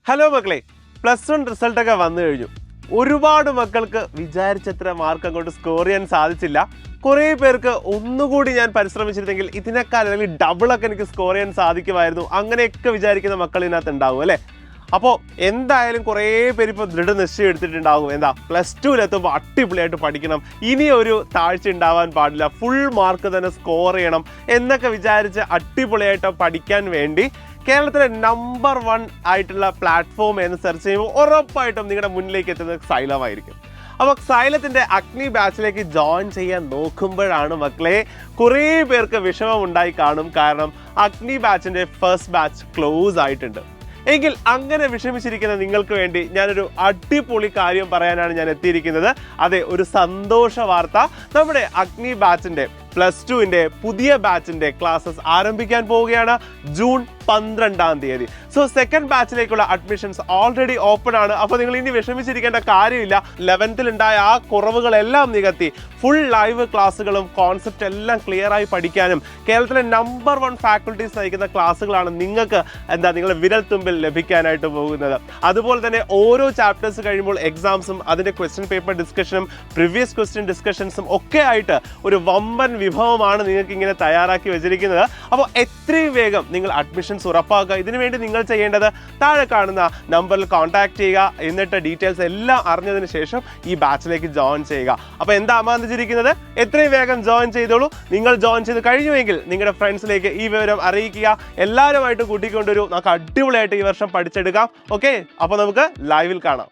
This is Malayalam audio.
ഹലോ മക്കളെ, +1 റിസൾട്ടൊക്കെ വന്നു കഴിഞ്ഞു. ഒരുപാട് മക്കൾക്ക് വിചാരിച്ചത്ര മാർക്ക് അങ്ങോട്ട് സ്കോർ ചെയ്യാൻ സാധിച്ചില്ല. കുറേ പേർക്ക് ഒന്നുകൂടി ഞാൻ പരിശ്രമിച്ചിരുന്നെങ്കിൽ ഇതിനേക്കാൾ അല്ലെങ്കിൽ ഡബിളൊക്കെ എനിക്ക് സ്കോർ ചെയ്യാൻ സാധിക്കുമായിരുന്നു, അങ്ങനെയൊക്കെ വിചാരിക്കുന്ന മക്കൾ ഇതിനകത്ത് ഉണ്ടാവും അല്ലേ. അപ്പോൾ എന്തായാലും കുറേ പേര് ഇപ്പോൾ ദൃഢനിശ്ചയം എടുത്തിട്ടുണ്ടാകും. എന്താ, +2-ലെത്തുമ്പോൾ അടിപൊളിയായിട്ട് പഠിക്കണം, ഇനി ഒരു താഴ്ച ഉണ്ടാവാൻ പാടില്ല, ഫുൾ മാർക്ക് തന്നെ സ്കോർ ചെയ്യണം എന്നൊക്കെ വിചാരിച്ച് അടിപൊളിയായിട്ട് പഠിക്കാൻ വേണ്ടി കേരളത്തിലെ നമ്പർ 1 ആയിട്ടുള്ള പ്ലാറ്റ്ഫോം എന്ന് സെർച്ച് ചെയ്യുമ്പോൾ ഉറപ്പായിട്ടും നിങ്ങളുടെ മുന്നിലേക്ക് എത്തുന്നത് സൈലമായിരിക്കും. അപ്പോൾ സൈലത്തിൻ്റെ അഗ്നി ബാച്ചിലേക്ക് ജോയിൻ ചെയ്യാൻ നോക്കുമ്പോഴാണ് മക്കളെ കുറേ പേർക്ക് വിഷമം ഉണ്ടായി കാണും. കാരണം അഗ്നി ബാച്ചിൻ്റെ ഫസ്റ്റ് ബാച്ച് ക്ലോസ് ആയിട്ടുണ്ട്. എങ്കിൽ അങ്ങനെ വിഷമിച്ചിരിക്കുന്ന നിങ്ങൾക്ക് വേണ്ടി ഞാനൊരു അടിപൊളി കാര്യം പറയാനാണ് ഞാൻ എത്തിയിരിക്കുന്നത്. അതെ, ഒരു സന്തോഷ വാർത്ത. നമ്മുടെ അഗ്നി ബാച്ചിൻ്റെ +2-ൻ്റെ പുതിയ ബാച്ചിൻ്റെ ക്ലാസ്സസ് ആരംഭിക്കാൻ പോവുകയാണ് ജൂൺ 12-ാം തീയതി. സോ സെക്കൻഡ് ബാച്ചിലേക്കുള്ള അഡ്മിഷൻസ് ഓൾറെഡി ഓപ്പൺ ആണ്. അപ്പോൾ നിങ്ങൾ ഇനി വിഷമിച്ചിരിക്കേണ്ട കാര്യമില്ല. 11th ഉണ്ടായ ആ കുറവുകളെല്ലാം നികത്തി ഫുൾ ലൈവ് ക്ലാസ്സുകളും കോൺസെപ്റ്റ് എല്ലാം ക്ലിയറായി പഠിക്കാനും കേരളത്തിലെ നമ്പർ 1 ഫാക്കൽറ്റീസ് നയിക്കുന്ന ക്ലാസ്സുകളാണ് നിങ്ങൾക്ക് നിങ്ങളുടെ വിരൽ തുമ്പിൽ ലഭിക്കാനായിട്ട് പോകുന്നത്. അതുപോലെ തന്നെ ഓരോ ചാപ്റ്റേഴ്സ് കഴിയുമ്പോൾ എക്സാംസും അതിൻ്റെ ക്വസ്റ്റ്യൻ പേപ്പർ ഡിസ്കഷനും പ്രീവിയസ് ക്വസ്റ്റ്യൻ ഡിസ്കഷൻസും ഒക്കെ ആയിട്ട് ഒരു വമ്പൻ വിഭവമാണ് നിങ്ങൾക്ക് ഇങ്ങനെ തയ്യാറാക്കി വെച്ചിരിക്കുന്നത്. അപ്പോൾ എത്രയും വേഗം നിങ്ങൾ അഡ്മിഷൻസ് ഉറപ്പാക്കുക. ഇതിനുവേണ്ടി നിങ്ങൾ ചെയ്യേണ്ടത് താഴെ കാണുന്ന നമ്പറിൽ കോൺടാക്ട് ചെയ്യുക. എന്നിട്ട് ഡീറ്റെയിൽസ് എല്ലാം അറിഞ്ഞതിന് ശേഷം ഈ ബാച്ചിലേക്ക് ജോയിൻ ചെയ്യുക. അപ്പോൾ എന്താ ആമാന്തിച്ചിരിക്കുന്നത്, എത്രയും വേഗം ജോയിൻ ചെയ്തോളൂ. നിങ്ങൾ ജോയിൻ ചെയ്ത് കഴിഞ്ഞുവെങ്കിൽ നിങ്ങളുടെ ഫ്രണ്ട്സിലേക്ക് ഈ വിവരം അറിയിക്കുക. എല്ലാവരുമായിട്ട് കൂട്ടിക്കൊണ്ടൊരു നമുക്ക് അടിപൊളിയായിട്ട് ഈ വർഷം പഠിച്ചെടുക്കാം. ഓക്കെ, അപ്പോൾ നമുക്ക് ലൈവിൽ കാണാം.